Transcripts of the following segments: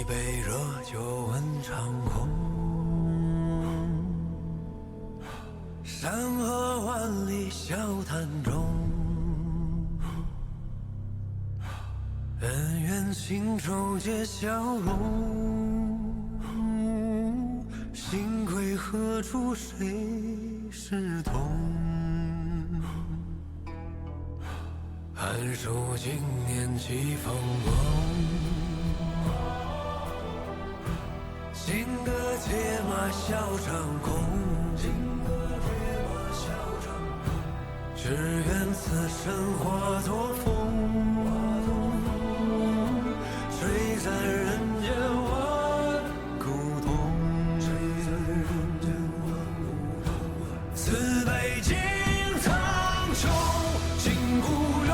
一杯热酒问长空，山河万里笑谈中，恩怨情仇皆消融。心归何处谁是同？寒暑经年几风光，金戈铁马笑长空，只愿此生化作风，吹散人间万古痛。此北京苍穹，今古勇，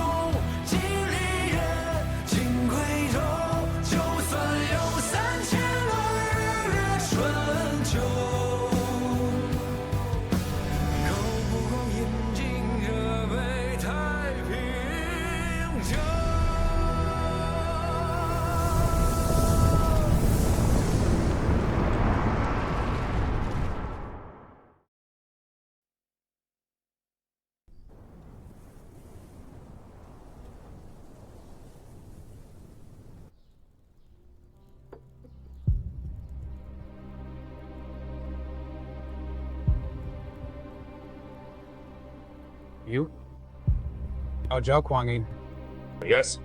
今立业，今夔州。就算有3000轮日月春秋，够不够饮尽这杯太平酒You? Oh, Zhao Kuangyin. Yes?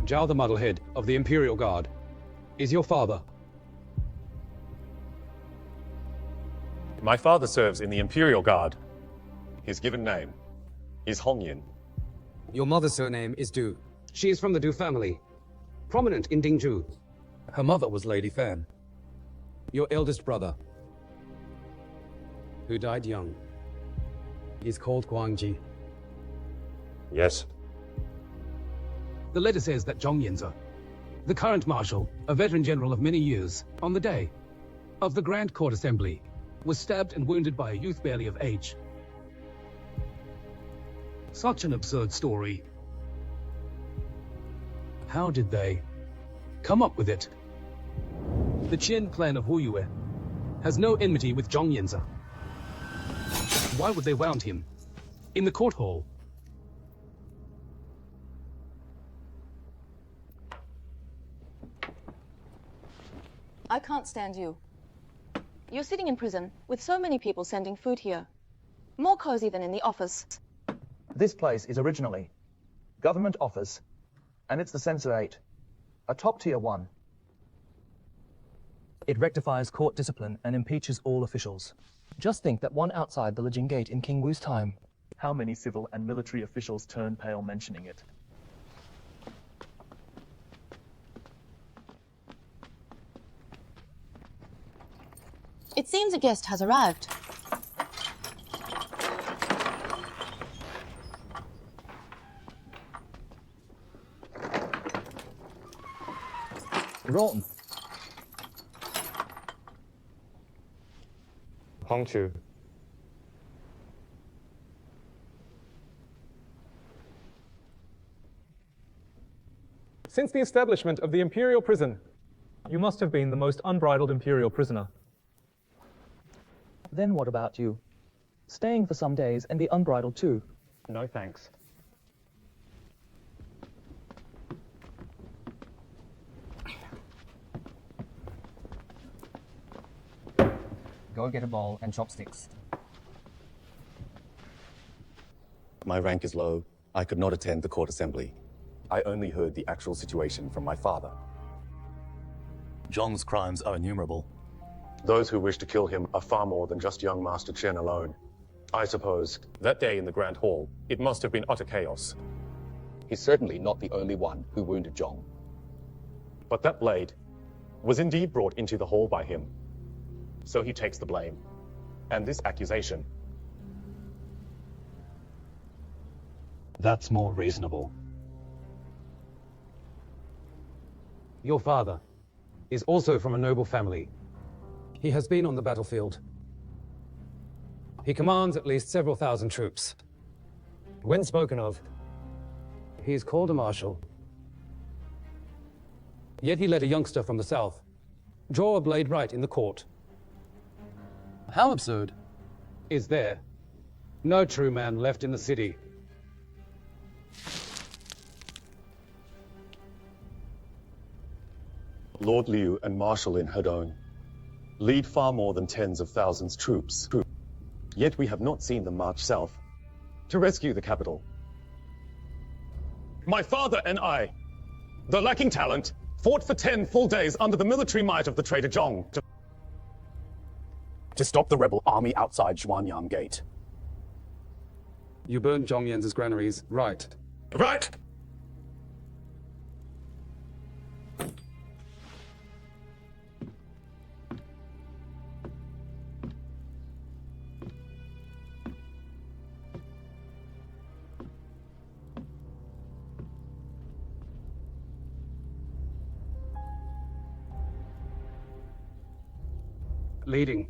Zhao the Muddlehead of the Imperial Guard is your father. My father serves in the Imperial Guard. His given name is Hongyin. Your mother's surname is Du. She is from the Du family, prominent in Dingzhu. Her mother was Lady Fan. Your eldest brother, who died young, is called Guangji. Yes. The letter says that Zhong Yinze, the current marshal, a veteran general of many years, on the day of the Grand Court Assembly, was stabbed and wounded by a youth barely of age. Such an absurd story. How did they come up with it? The Qian clan of Wuyue has no enmity with Zhong Yinze. Why would they wound him in the court hall? I can't stand you. You're sitting in prison with so many people sending food here. More cozy than in the office. This place is originally government office, and it's the censorate, a top-tier one. It rectifies court discipline and impeaches all officials. Just think that one outside the Lijing Gate in King Wu's time. How many civil and military officials turn pale mentioning it? It seems a guest has arrived. Rotten. Hongchu. Since the establishment of the Imperial Prison, you must have been the most unbridled Imperial prisoner. Then what about you? Staying for some days and be unbridled too? No thanks. Go get a bowl and chopsticks. My rank is low. I could not attend the court assembly. I only heard the actual situation from my father. Zhong's crimes are innumerable. Those who wish to kill him are far more than just young Master Chen alone. I suppose that day in the Grand Hall, it must have been utter chaos. He's certainly not the only one who wounded Zhong. But that blade was indeed brought into the hall by him. So he takes the blame. And this accusation. That's more reasonable. Your father is also from a noble family. He has been on the battlefield. He commands at least several thousand troops. When spoken of, he is called a marshal. Yet he let a youngster from the south draw a blade right in the court. How absurd. Is there no true man left in the city? Lord Liu and Marshal in Hedong lead far more than tens of thousands troops. Yet we have not seen them march south to rescue the capital. My father and I, though lacking talent, fought for 10 full days under the military might of the traitor Zhong to stop the rebel army outside Xuanyang Gate. You burned Zhongyan's granaries, right? Right! Leading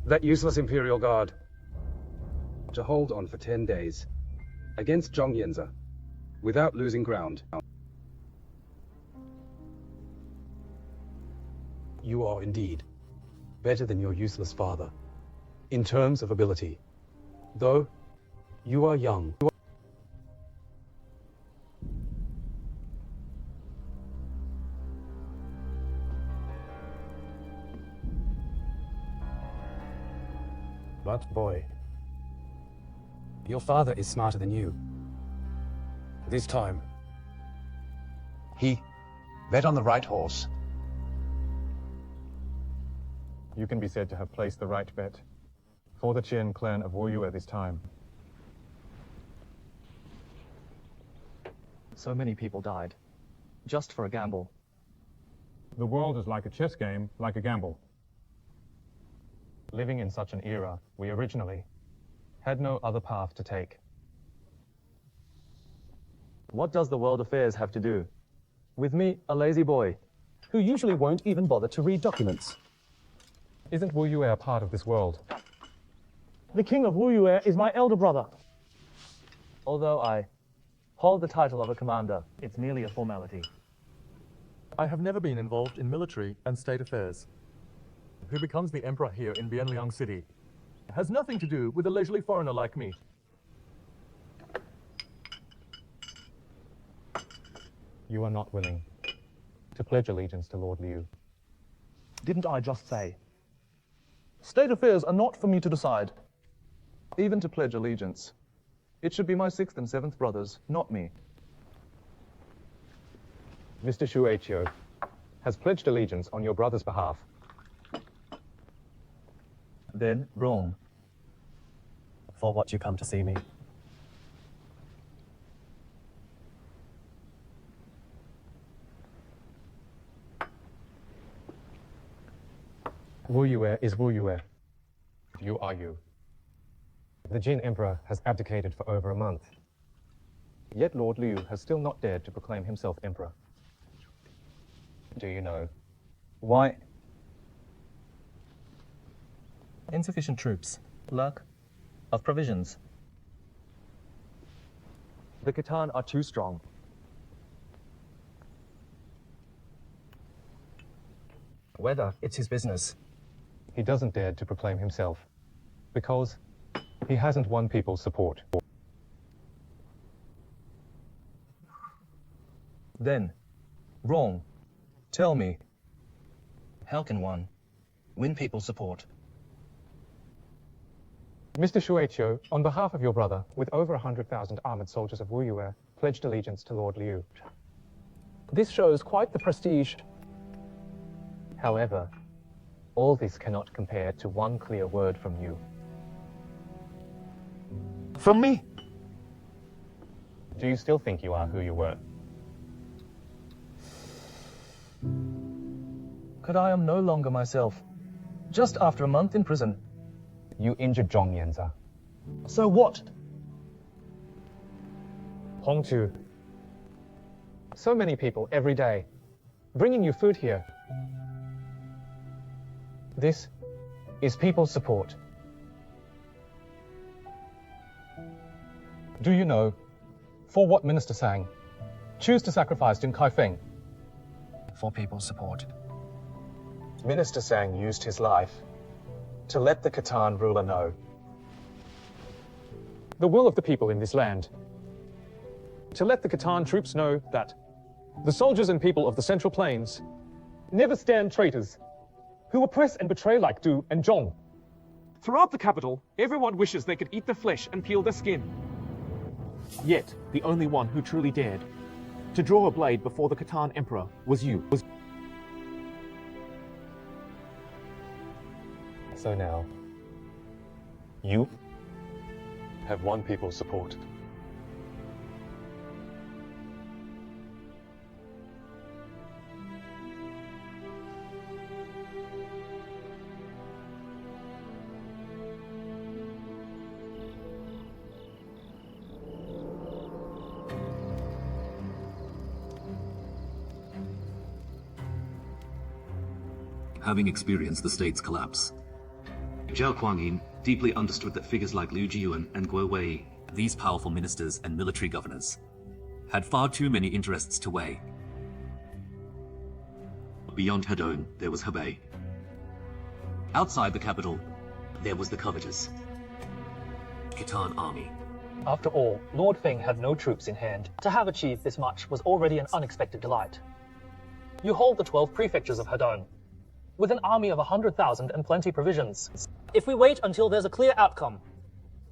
that useless Imperial Guard to hold on for 10 days against Zhongyanza without losing ground. You are indeed better than your useless father in terms of ability, though you are young. But boy, your father is smarter than you. This time, He bet on the right horse. You can be said to have placed the right bet for the Qian clan of Wuyue this time. So many people died, just for a gamble. The world is like a chess game, like a gamble. Living in such an era, we originally had no other path to take. What does the world affairs have to do with me, a lazy boy, who usually won't even bother to read documents? Isn't Wuyue a part of this world? The king of Wuyue is my elder brother. Although I hold the title of a commander, it's merely a formality. I have never been involved in military and state affairs. Who becomes the emperor here in Bianliang City has nothing to do with a leisurely foreigner like me. You are not willing to pledge allegiance to Lord Liu. Didn't I just say? State affairs are not for me to decide. Even to pledge allegiance. It should be my 6th and 7th brothers, not me. Mr. Shueqiu has pledged allegiance on your brother's behalf. Then wrong. For what you come to see me. Wuyue is Wuyue. You are you. The Jin Emperor has abdicated for over a month. Yet Lord Liu has still not dared to proclaim himself emperor. Do you know why? Insufficient troops, lack of provisions. The Khitan are too strong. Whether it's his business. He doesn't dare to proclaim himself because he hasn't won people's support. Then, wrong. Tell me, how can one win people's support? Mr. Shueqiu, on behalf of your brother, with over 100,000 armored soldiers of Wuyue, pledged allegiance to Lord Liu. This shows quite the prestige. However, all this cannot compare to one clear word from you. From me? Do you still think you are who you were? But I am no longer myself. Just after a month in prison. You injured Zhongyanza. So what? Hongchu. So many people every day, bringing you food here. This is people's support. Do you know for what Minister Sang choose to sacrifice Jin Kaifeng for people's support. Minister Sang used his life to let the Khitan ruler know the will of the people in this land. To let the Khitan troops know that the soldiers and people of the Central Plains never stand traitors who oppress and betray like Du and Zhong. Throughout the capital, everyone wishes they could eat the flesh and peel their skin. Yet, the only one who truly dared to draw a blade before the Khitan Emperor was you. So now, you have won people's support. Having experienced the state's collapse, Zhao Kuangyin deeply understood that figures like Liu Jiyuan and Guo Wei, these powerful ministers and military governors, had far too many interests to weigh. Beyond Hedong, there was Hebei. Outside the capital, there was the covetous Khitan army. After all, Lord Feng had no troops in hand. To have achieved this much was already an unexpected delight. You hold the 12 prefectures of Hedong, with an army of 100,000 and plenty provisions. If we wait until there's a clear outcome,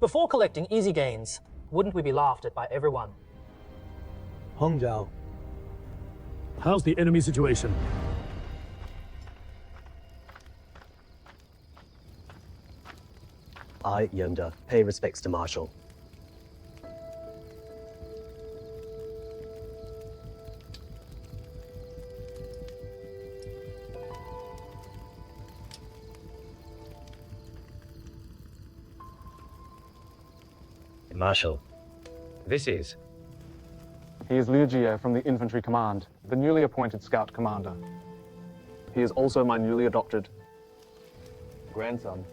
before collecting easy gains, wouldn't we be laughed at by everyone? Hong Zhao. How's the enemy situation? I, Yonda, pay respects to Marshal. Marshal. This is. He is Liu Jie from the Infantry Command, the newly appointed Scout Commander. He is also my newly adopted grandson.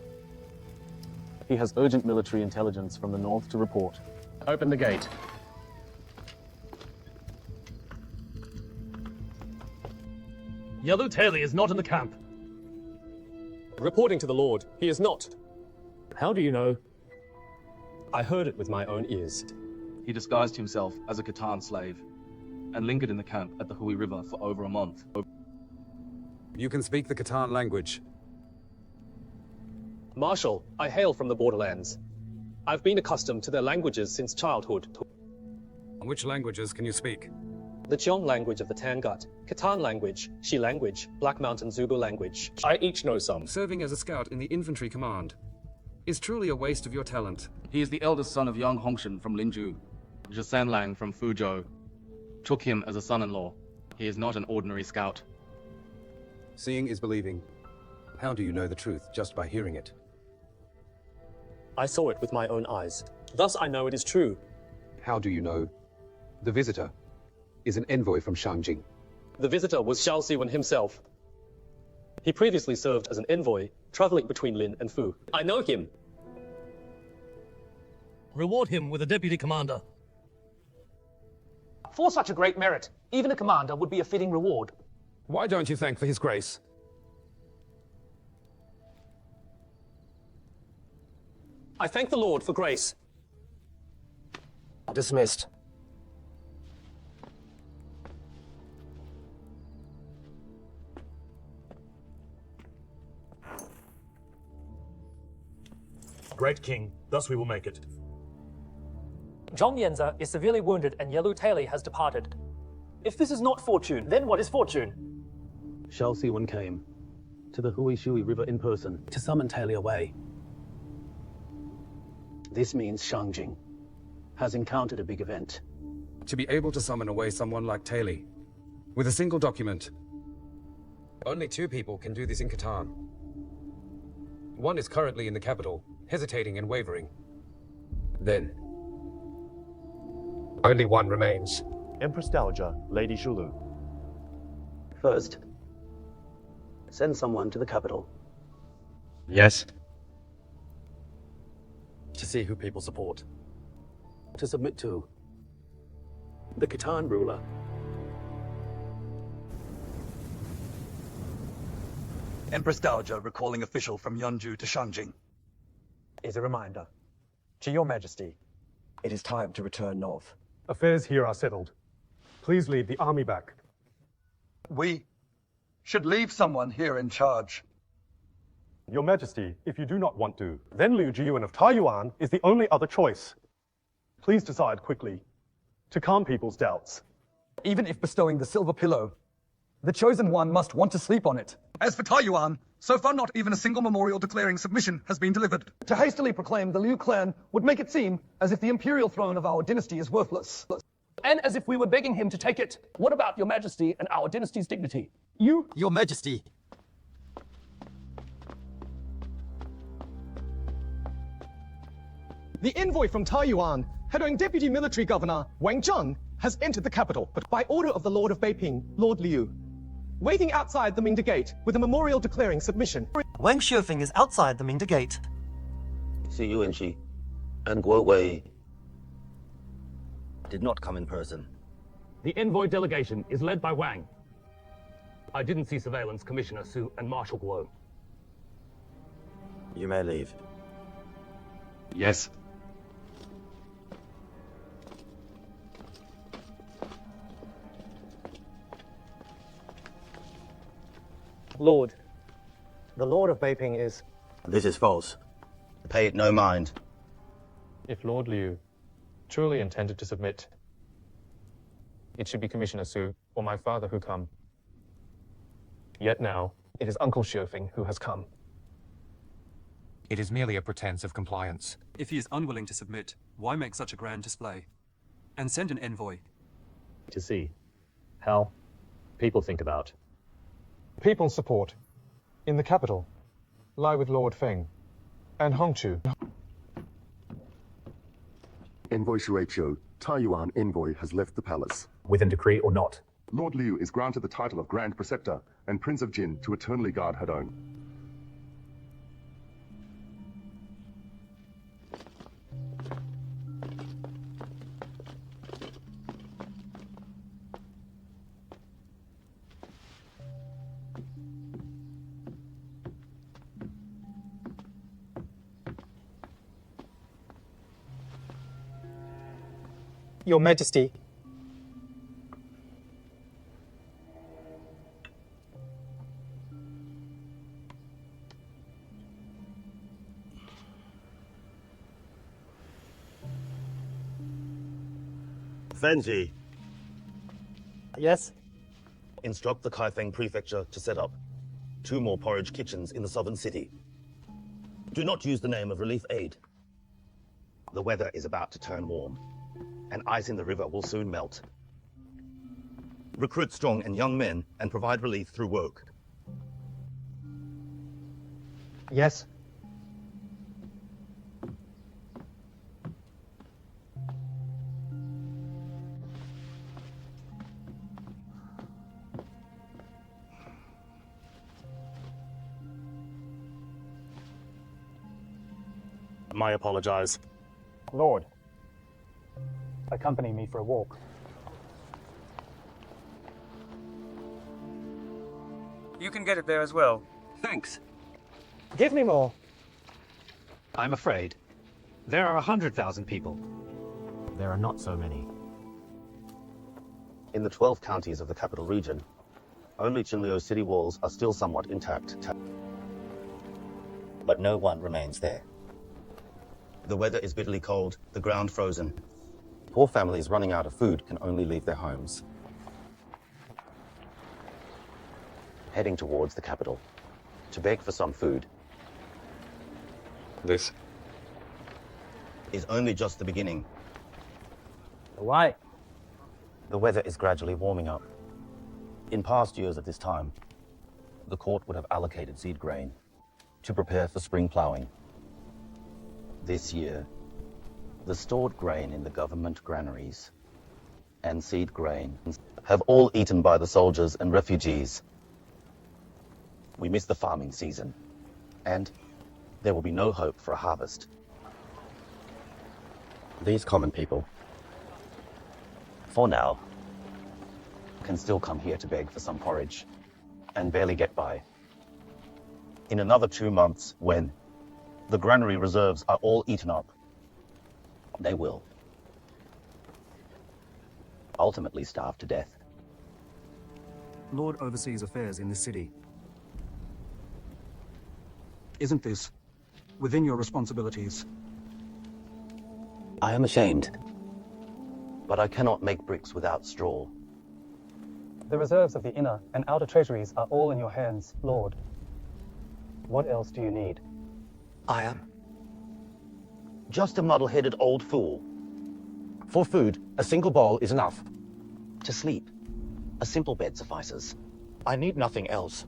He has urgent military intelligence from the north to report. Open the gate. Yellow Taily is not in the camp. Reporting to the Lord, he is not. How do you know? I heard it with my own ears. He disguised himself as a Khitan slave and lingered in the camp at the Hui River for over a month. You can speak the Khitan language. Marshal, I hail from the borderlands. I've been accustomed to their languages since childhood. Which languages can you speak? The Qiong language of the Tangut, Khitan language, Shi language, Black Mountain Zhuge language. I each know some. Serving as a scout in the infantry command is truly a waste of your talent. He is the eldest son of Qian Hongchu from Linju. Zhe Lang from Fuzhou took him as a son-in-law. He is not an ordinary scout. Seeing is believing. How do you know the truth just by hearing it? I saw it with my own eyes. Thus I know it is true. How do you know? The visitor is an envoy from Shangjing. The visitor was Xiao Siwen himself. He previously served as an envoy, traveling between Lin and Fu. I know him. Reward him with a deputy commander. For such a great merit, even a commander would be a fitting reward. Why don't you thank for his grace? I thank the Lord for grace. Dismissed. Great King, thus we will make it. Zhong Yanzi is severely wounded and Yellow Taily has departed. If this is not fortune, then what is fortune? Xiao Siwen came to the Hui Shui River in person to summon Taily away. This means Shangjing has encountered a big event. To be able to summon away someone like Taily with a single document. Only 2 people can do this in Khitan. One is currently in the capital, hesitating and wavering. Then, only one remains. Empress Dowager, Lady Shulu. First, send someone to the capital. Yes. To see who people support. To submit to the Khitan ruler. Empress Dowager recalling official from Yunju to Shanjing. Is a reminder. To your majesty, it is time to return north. Affairs here are settled. Please lead the army back. We should leave someone here in charge. Your Majesty, if you do not want to, then Liu Jiyuan of Taiyuan is the only other choice. Please decide quickly, to calm people's doubts. Even if bestowing the silver pillow, the chosen one must want to sleep on it. As for Taiyuan, so far not even a single memorial declaring submission has been delivered. To hastily proclaim the Liu clan would make it seem as if the imperial throne of our dynasty is worthless. And as if we were begging him to take it. What about your majesty and our dynasty's dignity? You? Your majesty. The envoy from Taiyuan, Hedong Deputy Military Governor Wang Zheng, has entered the capital, but by order of the Lord of Beiping, Lord Liu. Waiting outside the Mingda Gate with a memorial declaring submission. Wang Xiufeng is outside the Mingda Gate. Xu Yuanqi and Guo Wei did not come in person. The envoy delegation is led by Wang. I didn't see Surveillance Commissioner Su and Marshal Guo. You may leave. Yes. Lord, the Lord of Beiping is... This is false. Pay it no mind. If Lord Liu truly intended to submit, it should be Commissioner Su or my father who come. Yet now, it is Uncle Xiufeng who has come. It is merely a pretense of compliance. If he is unwilling to submit, why make such a grand display? And send an envoy. To see how people think about. People's support in the capital lie with Lord Feng and Hongchu. Envoy Shueqiu, Taiyuan envoy, has left the palace. Within decree or not? Lord Liu is granted the title of Grand Preceptor and Prince of Jin to eternally guard Hedong. Your Majesty. Fenji, Yes? instruct the Kaifeng Prefecture to set up 2 more porridge kitchens in the southern city. Do not use the name of relief aid. The weather is about to turn warm, and ice in the river will soon melt. Recruit strong and young men and provide relief through work. Yes? I apologize. Lord, accompany me for a walk. You can get it there as well. Thanks. Give me more. I'm afraid. There are 100,000 people. There are not so many. In the 12 counties of the capital region, only Qinliu city walls are still somewhat intact. But no one remains there. The weather is bitterly cold, the ground frozen. Poor families running out of food can only leave their homes. Heading towards the capital, to beg for some food. This is only just the beginning. Why? The weather is gradually warming up. In past years at this time, the court would have allocated seed grain to prepare for spring plowing. This year, the stored grain in the government granaries and seed grain have all eaten by the soldiers and refugees. We miss the farming season, and there will be no hope for a harvest. These common people, for now, can still come here to beg for some porridge and barely get by. In another 2 months, when the granary reserves are all eaten up, they will ultimately starve to death. Lord oversees affairs in this city. Isn't this within your responsibilities? I am ashamed, but I cannot make bricks without straw. The reserves of the inner and outer treasuries are all in your hands, Lord. What else do you need? I am just a muddle-headed old fool. For food, a single bowl is enough. To sleep, a simple bed suffices. I need nothing else.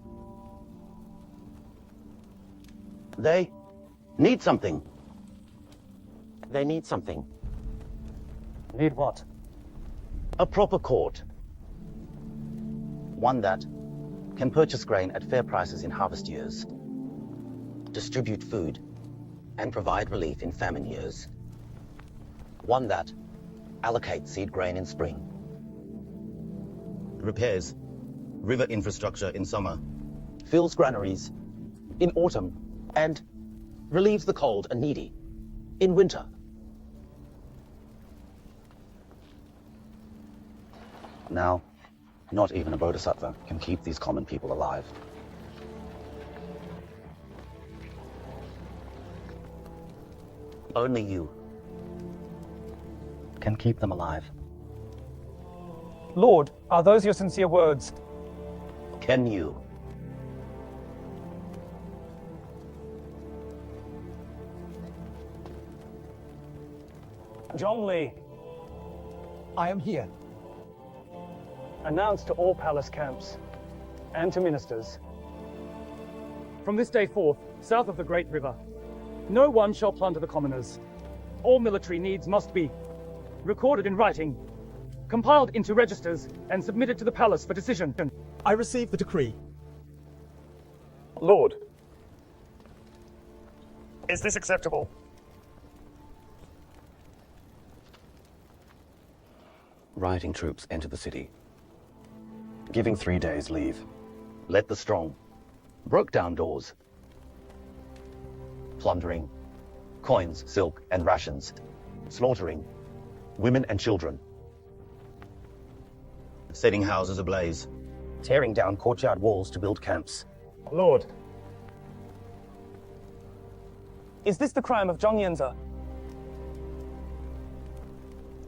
They need something. They need something. Need what? A proper court. One that can purchase grain at fair prices in harvest years, distribute food, and provide relief in famine years. One that allocates seed grain in spring, repairs river infrastructure in summer, fills granaries in autumn, and relieves the cold and needy in winter. Now, not even a bodhisattva can keep these common people alive. Only you can keep them alive. Lord, are those your sincere words? Can you? Zhongli, I am here. announce to all palace camps and to ministers. From this day forth, south of the Great River, no one shall plunder the commoners. All military needs must be recorded in writing, compiled into registers, and submitted to the palace for decision. I receive the decree. Lord, is this acceptable? Rioting troops enter the city, giving 3 days leave. Let the strong, broke down doors, plundering coins, silk, and rations, slaughtering women and children, setting houses ablaze, tearing down courtyard walls to build camps. Lord, is this the crime of Zhang Yanze?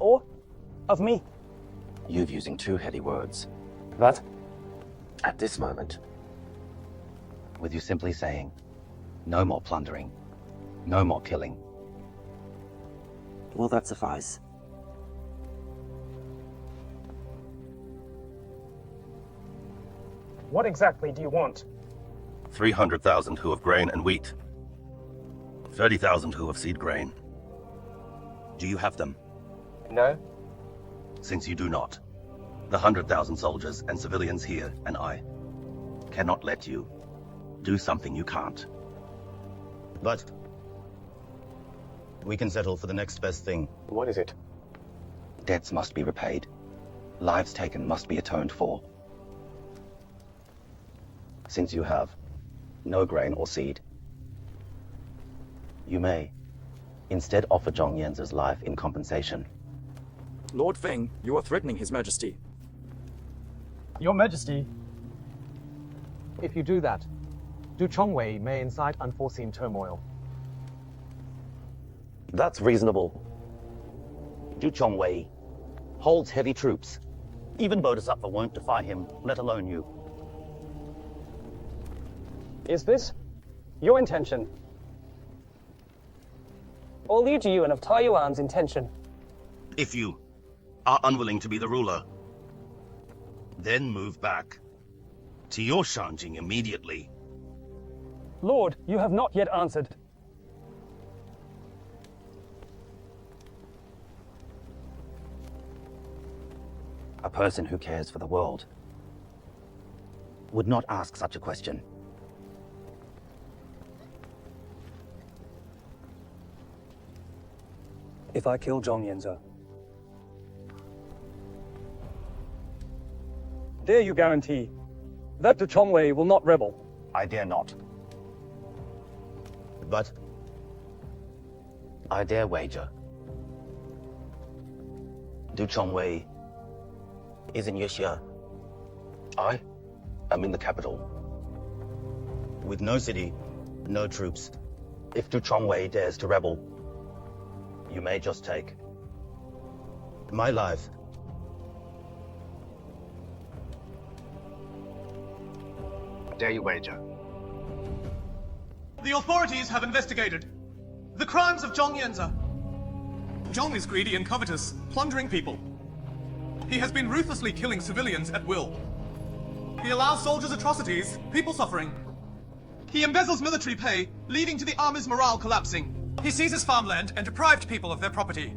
Or of me? You're using too heady words. What? At this moment, with you simply saying, no more plundering, no more killing. Will that suffice? What exactly do you want? 300,000 who have grain and wheat. 30,000 who have seed grain. Do you have them? No. Since you do not, the 100,000 soldiers and civilians here and I cannot let you do something you can't. But we can settle for the next best thing. What is it? Debts must be repaid. Lives taken must be atoned for. Since you have no grain or seed, you may instead offer Zhang Yanze's life in compensation. Lord Feng, you are threatening His Majesty. Your Majesty, if you do that, Du Chongwei may incite unforeseen turmoil. That's reasonable. Du Chongwei holds heavy troops. Even Bodhisattva won't defy him, let alone you. Is this your intention? Or Liu Jiyuan of Taiyuan's intention? If you are unwilling to be the ruler, then move back to your Shanjing immediately. Lord, you have not yet answered. A person who cares for the world would not ask such a question. If I kill Zhang Yanze, dare you guarantee that Du Chongwei will not rebel? I dare not. But I dare wager Du Chongwei is in Yexia. I am in the capital. With no city, no troops. If Du Chongwei dares to rebel, you may just take my life. Dare you wager? The authorities have investigated the crimes of Zhong Yanzi. Zhong is greedy and covetous, plundering people. He has been ruthlessly killing civilians at will. He allows soldiers atrocities, people suffering. He embezzles military pay, leading to the army's morale collapsing. He seizes farmland and deprived people of their property.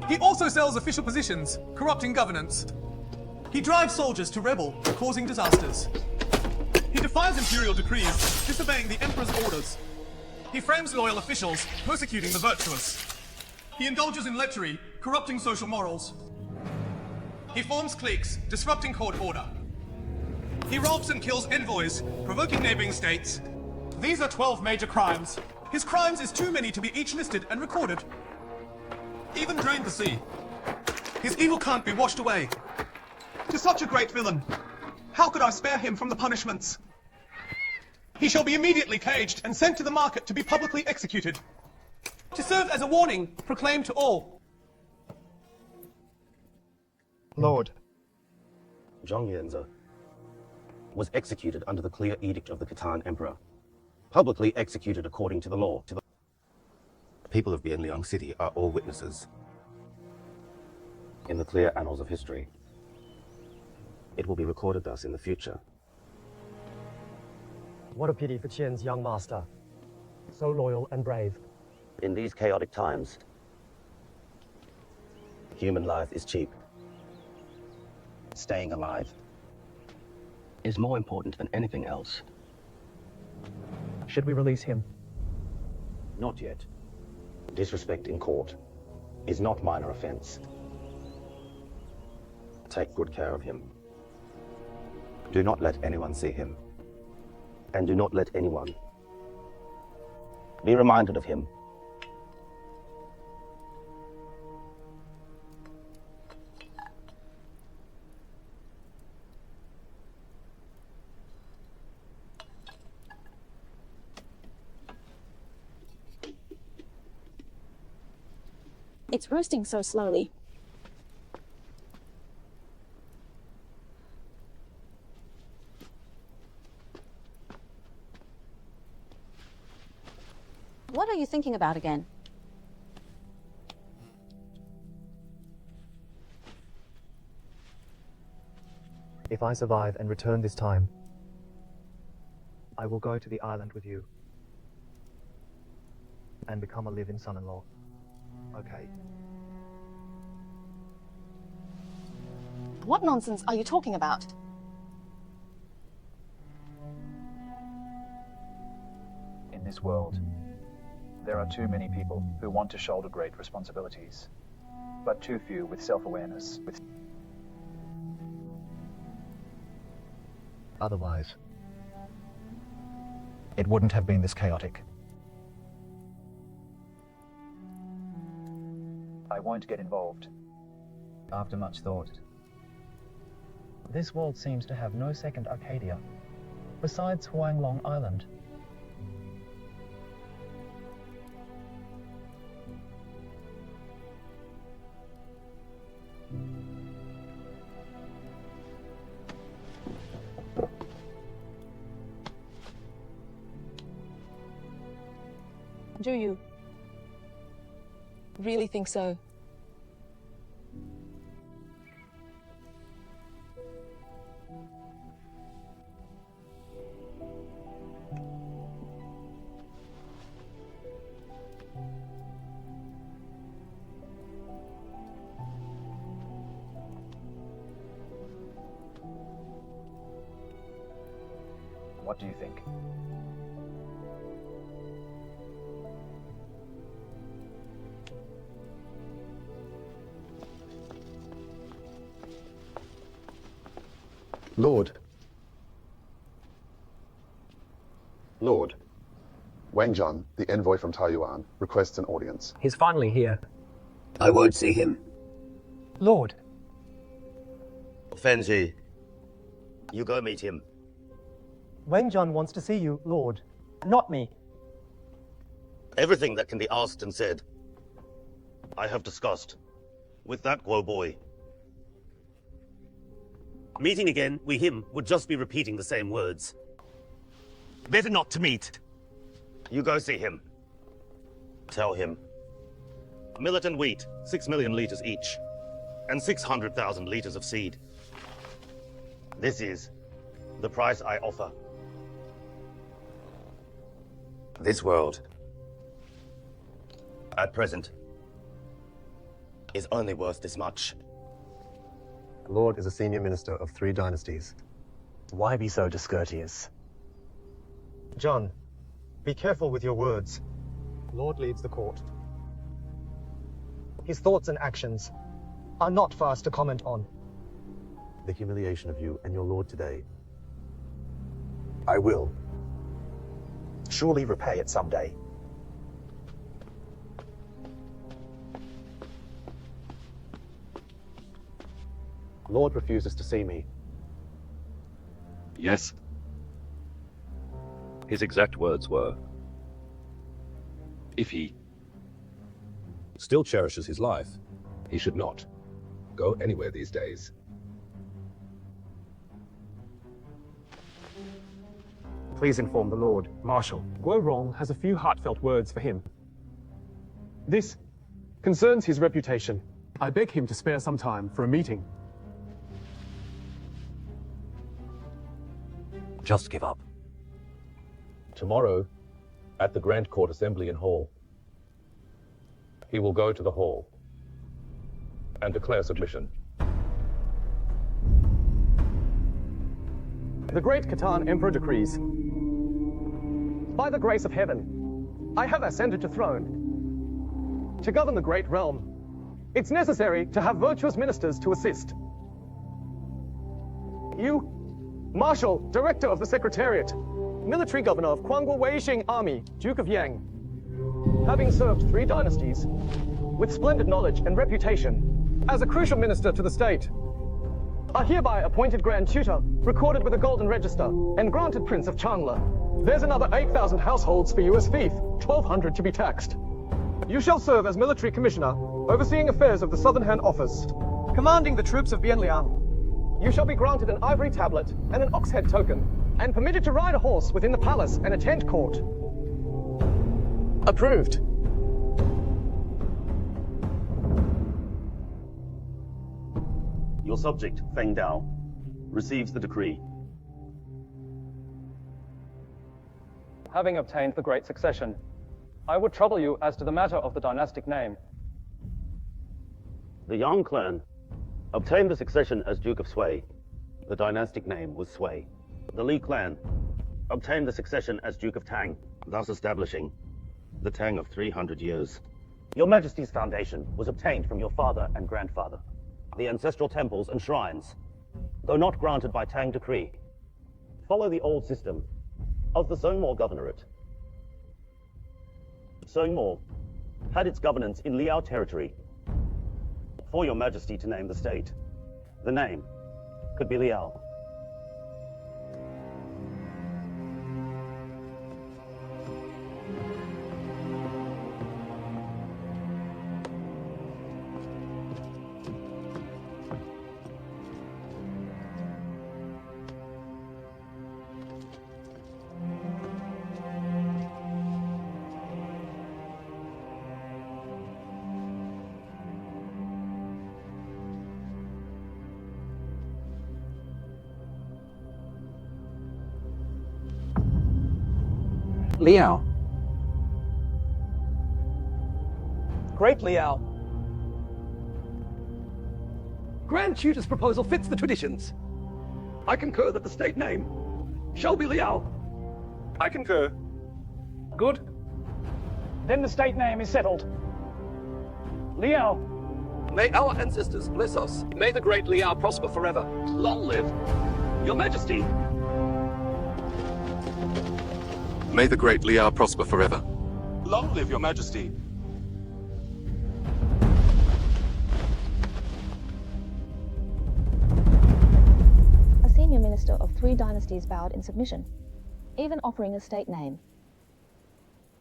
He also sells official positions, corrupting governance. He drives soldiers to rebel, causing disasters. He defies imperial decrees, disobeying the emperor's orders. He frames loyal officials, persecuting the virtuous. He indulges in lechery, corrupting social morals. He forms cliques, disrupting court order. He robs and kills envoys, provoking neighboring states. These are 12 major crimes. His crimes is too many to be each listed and recorded. Even drained the sea. His evil can't be washed away. To such a great villain, how could I spare him from the punishments? He shall be immediately caged and sent to the market to be publicly executed. To serve as a warning, proclaimed to all. Lord. Zhong Yanzi was executed under the clear edict of the Khitan Emperor. Publicly executed according to the law. The people of Bianliang City are all witnesses. In the clear annals of history. It will be recorded thus in the future. What a pity for Qian's young master. So loyal and brave. In these chaotic times, human life is cheap. Staying alive is more important than anything else. Should we release him? Not yet. Disrespect in court is not minor offense. Take good care of him. Do not let anyone see him. And do not let anyone be reminded of him. It's roasting so slowly. What are you thinking about again? If I survive and return this time, I will go to the island with you and become a live-in son-in-law. Okay. What nonsense are you talking about? In this world, there are too many people who want to shoulder great responsibilities, but too few with self-awareness. Otherwise, it wouldn't have been this chaotic. I won't get involved. After much thought. This world seems to have no second Arcadia, besides Huanglong Island. Do you really think so? What do you think? Lord. Lord. Wang Zhan, the envoy from Taiyuan, requests an audience. He's finally here. I won't see him. Lord. Fenji, you go meet him. Wang Zhan wants to see you, Lord. Not me. Everything that can be asked and said, I have discussed with that Guo boy. Meeting again, we him would just be repeating the same words. Better not to meet. You go see him. Tell him. Millet and wheat, 6 million liters each, and 600,000 liters of seed. This is the price I offer. This world, at present, is only worth this much. The Lord is a senior minister of 3 dynasties. Why be so discourteous? John, be careful with your words. Lord leads the court. His thoughts and actions are not for us to comment on. The humiliation of you and your Lord today, I will surely repay it someday. Lord refuses to see me. Yes. His exact words were, if he still cherishes his life, he should not go anywhere these days. Please inform the Lord Marshal. Guo Rong has a few heartfelt words for him. This concerns his reputation. I beg him to spare some time for a meeting. Just give up. Tomorrow, at the Grand Court Assembly in Hall, he will go to the hall and declare submission. The great Khitan Emperor decrees, by the grace of heaven, I have ascended to throne. To govern the great realm, it's necessary to have virtuous ministers to assist. You, Marshal, Director of the Secretariat, Military Governor of Quanguo Weixing Army, Duke of Yang, having served 3 dynasties, with splendid knowledge and reputation, as a crucial minister to the state, are hereby appointed Grand Tutor, recorded with a golden register, and granted Prince of Changla. There's another 8,000 households for you as fief, 1,200 to be taxed. You shall serve as Military Commissioner, overseeing affairs of the Southern Han Office, commanding the troops of Bianliang. You shall be granted an ivory tablet and an ox head token, and permitted to ride a horse within the palace and attend court. Approved. Your subject, Feng Dao, receives the decree. Having obtained the great succession, I would trouble you as to the matter of the dynastic name. The Yang clan obtained the succession as Duke of Sui. The dynastic name was Sui. The Li clan obtained the succession as Duke of Tang, thus establishing the Tang of 300 years. Your Majesty's foundation was obtained from your father and grandfather. The ancestral temples and shrines, though not granted by Tang decree, follow the old system of the Zhongmo Governorate. Zhongmo had its governance in Liao territory. For your Majesty to name the state, the name could be Liao. Liao. Great Liao. Grand Tutor's proposal fits the traditions. I concur that the state name shall be Liao. I concur. Good. Then the state name is settled. Liao. May our ancestors bless us. May the great Liao prosper forever. Long live Your Majesty. May the great Liao prosper forever. Long live your majesty. A senior minister of 3 dynasties bowed in submission, even offering a state name.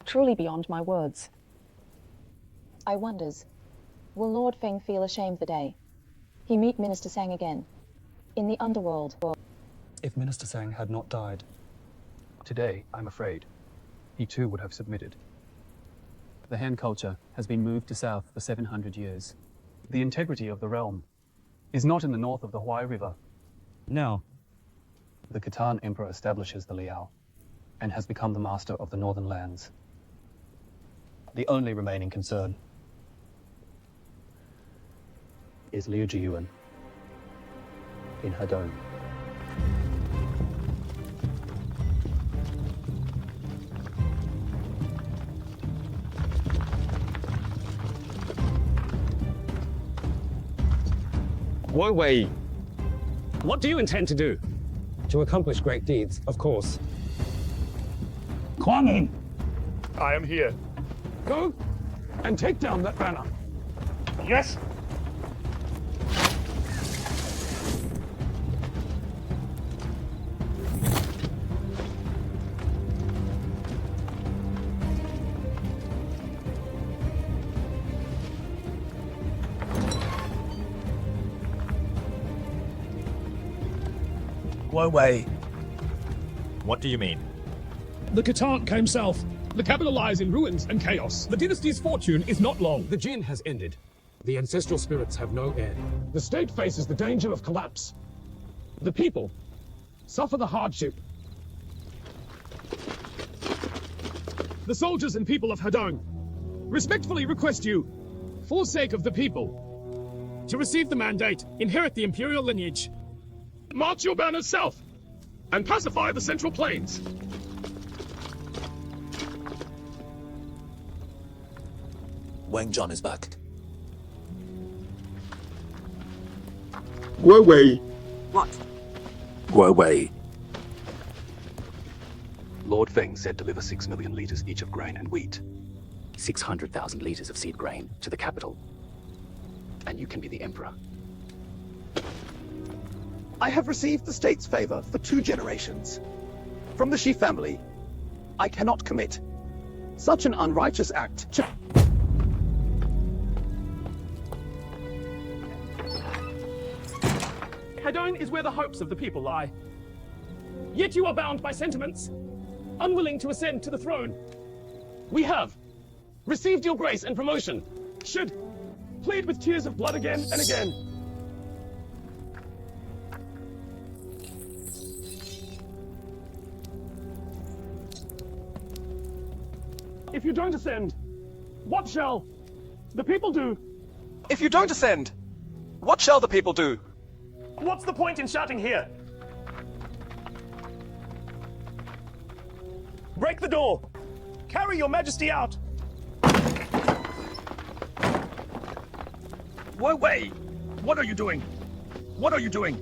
Truly beyond my words. I wonders, will Lord Feng feel ashamed the day he meet Minister Sang again in the underworld? If Minister Sang had not died, today, I'm afraid, he too would have submitted. The Han culture has been moved to south for 700 years. The integrity of the realm is not in the north of the Huai River. Now, the Khitan Emperor establishes the Liao and has become the master of the northern lands. The only remaining concern is Liu Jiyuan in Hedong. Wuyue, what do you intend to do? To accomplish great deeds, of course. Kuangyin! I am here. Go and take down that banner. Yes! Wuyue. What do you mean? The Khitan came south. The capital lies in ruins and chaos. The dynasty's fortune is not long. The Jin has ended. The ancestral spirits have no heir. The state faces the danger of collapse. The people suffer the hardship. The soldiers and people of Hedong respectfully request you, for sake of the people, to receive the mandate, inherit the imperial lineage, march your banners south, and pacify the Central Plains. Wang Zhan is back. Wuyue. What? Wuyue. Lord Feng said deliver 6 million liters each of grain and wheat. 600,000 liters of seed grain to the capital. And you can be the emperor. I have received the state's favor for 2 generations. From the Shi family, I cannot commit such an unrighteous act. Hedong is where the hopes of the people lie. Yet you are bound by sentiments, unwilling to ascend to the throne. We have received your grace and promotion, should plead with tears of blood again and again. If you don't ascend, what shall the people do? If you don't ascend, what shall the people do? What's the point in shouting here? Break the door! Carry your majesty out! Wuyue! What are you doing? What are you doing?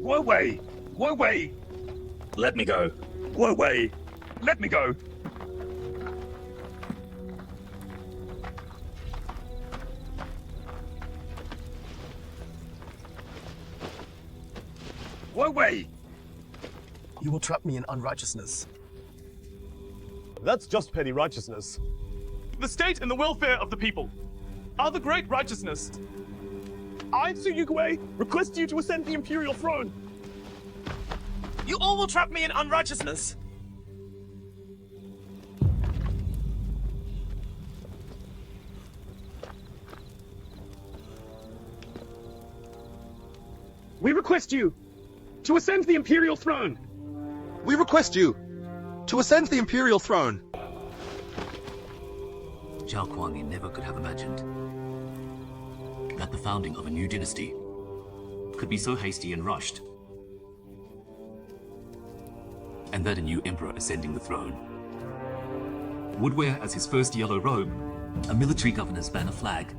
Wuyue! Wuyue! Let me go! Wuyue! Let me go! Wuyue! You will trap me in unrighteousness. That's just petty righteousness. The state and the welfare of the people are the great righteousness. I, Wuyue, request you to ascend the imperial throne. You all will trap me in unrighteousness. We request you to ascend the imperial throne. We request you to ascend the imperial throne. Zhao Kuangyin never could have imagined that the founding of a new dynasty could be so hasty and rushed, and that a new emperor ascending the throne would wear as his first yellow robe a military governor's banner flag.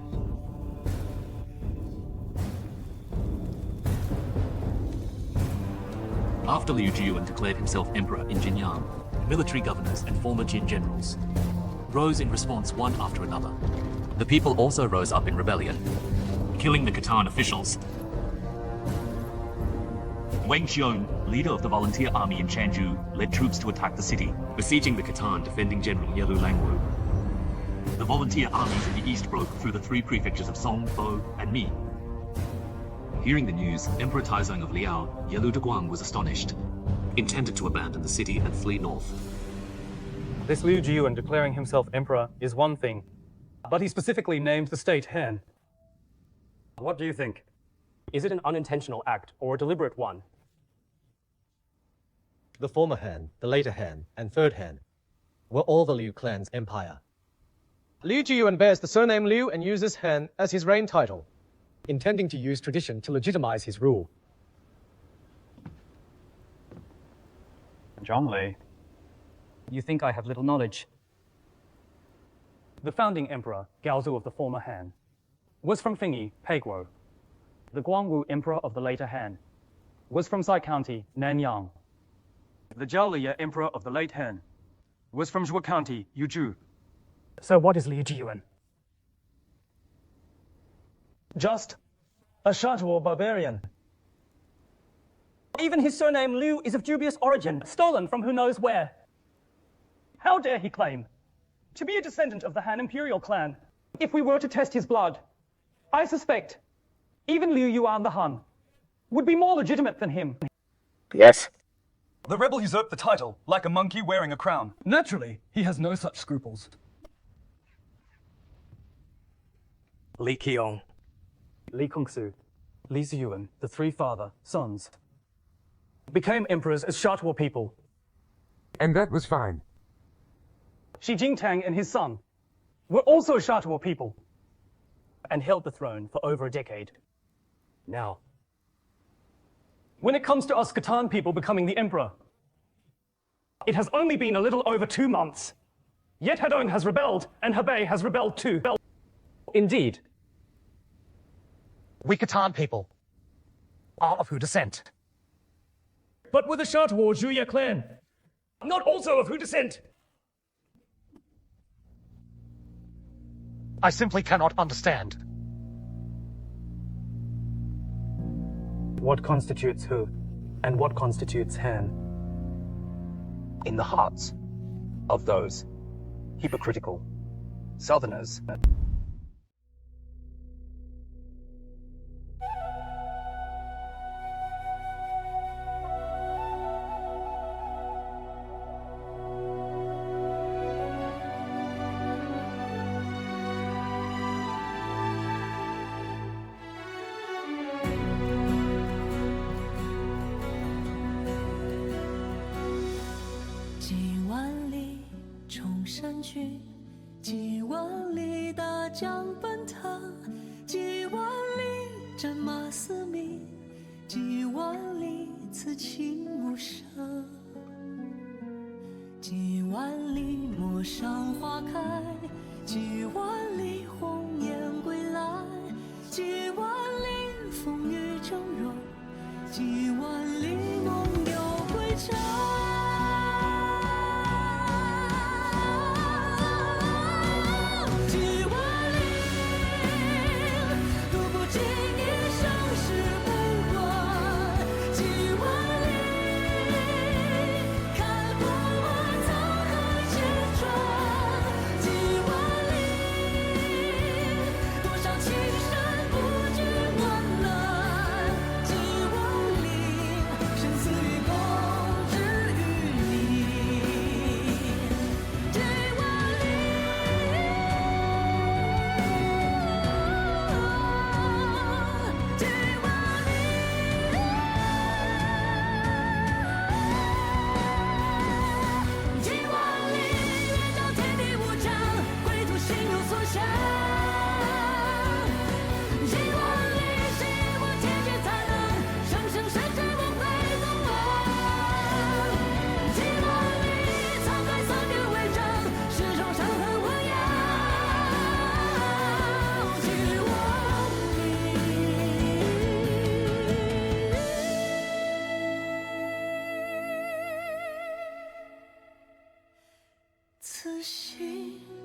After Liu Jiyuan declared himself emperor in Jinyang, military governors and former Jin generals, rose in response one after another. The people also rose up in rebellion, killing the Khitan officials. Wang Xiong, leader of the volunteer army in Chanju, led troops to attack the city, besieging the Khitan defending General Yelu Langwu. The volunteer armies in the east broke through the three prefectures of Song, Bo, and Mi. Hearing the news, Emperor Taizong of Liao, Yelu de Guang, was astonished, intended to abandon the city and flee north. This Liu Jiyuan declaring himself emperor is one thing, but he specifically named the state Han. What do you think? Is it an unintentional act or a deliberate one? The former Han, the later Han, and third Han were all the Liu clan's empire. Liu Jiyuan bears the surname Liu and uses Han as his reign title, intending to use tradition to legitimize his rule. Zhonglei, you think I have little knowledge. The founding emperor, Gaozu of the former Han, was from Fingyi, Peiguo. The Guangwu emperor of the later Han was from Sai County, Nanyang. The Zhaoliya emperor of the late Han was from Zhuo County, Yuzhou. So what is Liu Jiyuan? Just a Shatuo barbarian. Even his surname Liu is of dubious origin, stolen from who knows where. How dare he claim to be a descendant of the Han imperial clan? If we were to test his blood, I suspect even Liu Yuan the Han would be more legitimate than him. Yes. The rebel usurped the title, like a monkey wearing a crown. Naturally, he has no such scruples. Li Qiong, Li Kongsu, Li Ziyuan, the three father sons, became emperors as Shatuo people. And that was fine. Xi Jingtang and his son were also Shatuo people and held the throne for over a decade. Now, when it comes to us Khitan people becoming the emperor, it has only been a little over 2 months. Yet Hedong has rebelled, and Hebei has rebelled too. Indeed. We Khitan people are of Hu descent. But with the Shatuo Zhuye clan, not also of Hu descent. I simply cannot understand. What constitutes Hu, and what constitutes Han? In the hearts of those hypocritical Southerners.几万里大江奔腾，几万里战马嘶鸣，几万里此情无声，几万里陌上花开，几万里鸿雁归来，几万里风雨峥嵘，几万里梦游归程。心。